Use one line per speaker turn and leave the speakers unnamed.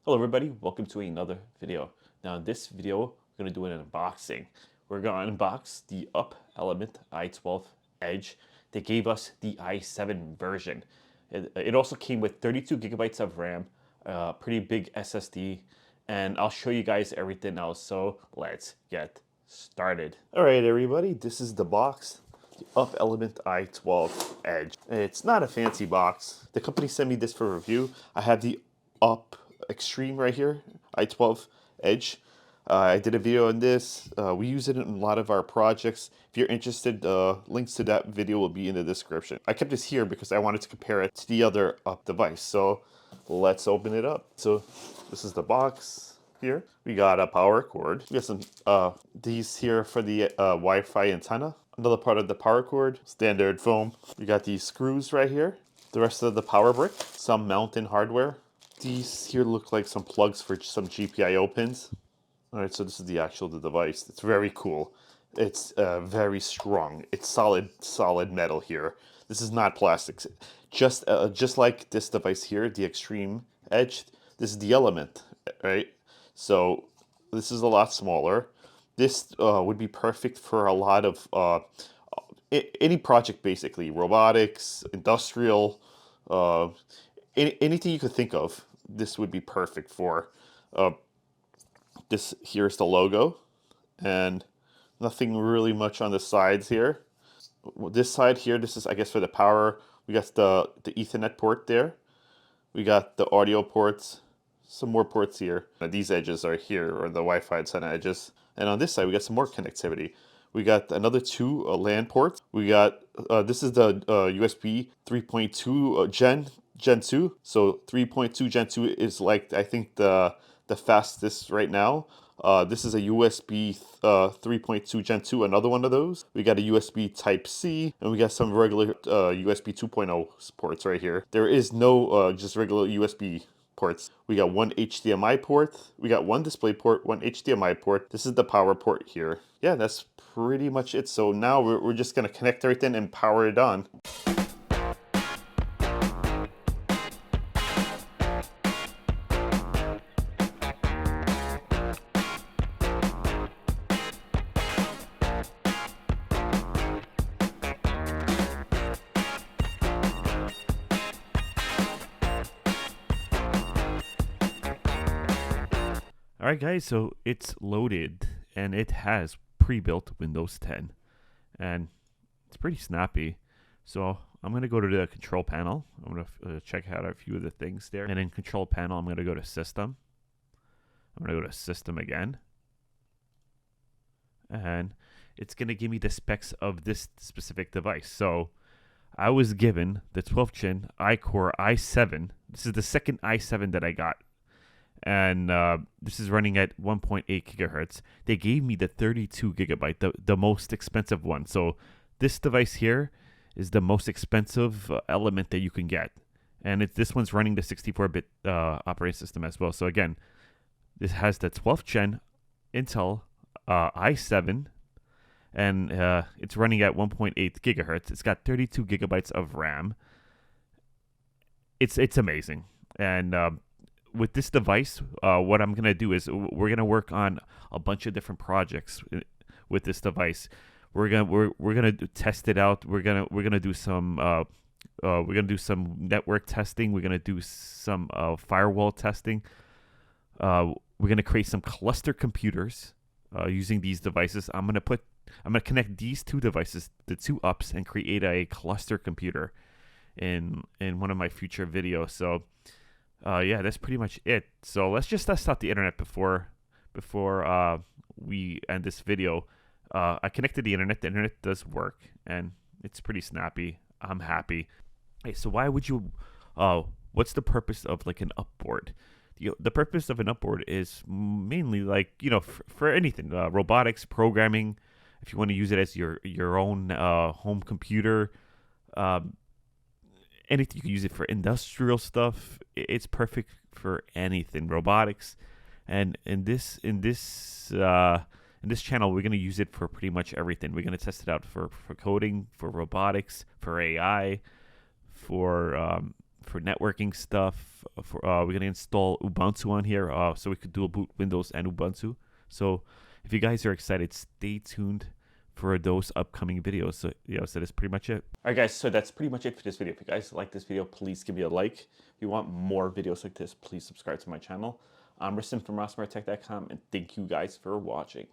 Hello everybody, welcome to another video. Now in this video, we're going to do an unboxing. We're going to unbox the Up Element i12 Edge. They gave us the i7 version. It also came with 32 gigabytes of RAM, pretty big SSD, and I'll show you guys everything else, so let's get started. Alright everybody, this is the box. The Up Element i12 Edge. It's not a fancy box. The company sent me this for review. I have the Up Extreme right here, i12 Edge. I did a video on this. We use it in a lot of our projects. If you're interested, links to that video will be in the description. I kept this here because I wanted to compare it to the other Up device. So let's open it up. So this is the box here. We got a power cord. We got some these here for the Wi-Fi antenna. Another part of the power cord, standard foam. We got these screws right here. The rest of the power brick, some mounting hardware. These here look like some plugs for some GPIO pins. All right, so this is the actual device. It's very cool. It's very strong. It's solid metal here. This is not plastics. Just like this device here, the Extreme Edge. This is the Element, right? So this is a lot smaller. This would be perfect for a lot of any project, basically, robotics, industrial, anything you could think of. This would be perfect for. This here's the logo, and nothing really much on the sides here. This side here, this is I guess for the power. We got the Ethernet port there. We got the audio ports. Some more ports here. These edges are here, or the Wi-Fi antenna edges. And on this side, we got some more connectivity. We got another two LAN ports. We got, this is the USB 3.2 Gen 2. So 3.2 Gen 2 is like, I think the fastest right now. This is a USB 3.2 Gen 2, another one of those. We got a USB Type-C, and we got some regular USB 2.0 ports right here. There is no just regular USB ports. We got one HDMI port, we got one display port, one HDMI port. This is the power port here. Yeah, that's pretty much it. So now we're just gonna connect everything and power it on. Alright guys, so it's loaded and it has pre-built Windows 10 and it's pretty snappy. So I'm going to go to the control panel. I'm going to check out a few of the things there. And in control panel, I'm going to go to system. I'm going to go to system again. And it's going to give me the specs of this specific device. So I was given the 12th gen iCore i7. This is the second i7 that I got. And this is running at 1.8 gigahertz. They gave me the 32 gigabyte, the most expensive one. So this device here is the most expensive element that you can get. And this one's running the 64-bit operating system as well. So again, this has the 12th gen Intel i7, and it's running at 1.8 gigahertz. It's got 32 gigabytes of RAM. It's amazing. And with this device, what I'm gonna do is we're gonna work on a bunch of different projects with this device. We're gonna test it out. We're gonna do some network testing. We're gonna do some firewall testing. We're gonna create some cluster computers using these devices. I'm gonna connect these two devices, the two ups, and create a cluster computer in one of my future videos. So. Yeah, that's pretty much it. So let's just test out the internet before we end this video. I connected the internet. The internet does work, and it's pretty snappy. I'm happy. Hey, so why would you? What's the purpose of like an upboard? The purpose of an upboard is mainly like for anything, robotics, programming. If you want to use it as your own home computer. Anything, you can use it for industrial stuff. It's perfect for anything, robotics, and in this channel, we're gonna use it for pretty much everything. We're gonna test it out for coding, for robotics, for AI, for for networking stuff. We're gonna install Ubuntu on here, so we could dual boot Windows and Ubuntu. So if you guys are excited, stay tuned for those upcoming videos. So yeah, so that's pretty much it. All right, guys. So that's pretty much it for this video. If you guys like this video, please give me a like. If you want more videos like this, please subscribe to my channel. I'm Rustin from RossMarTech.com, and thank you guys for watching.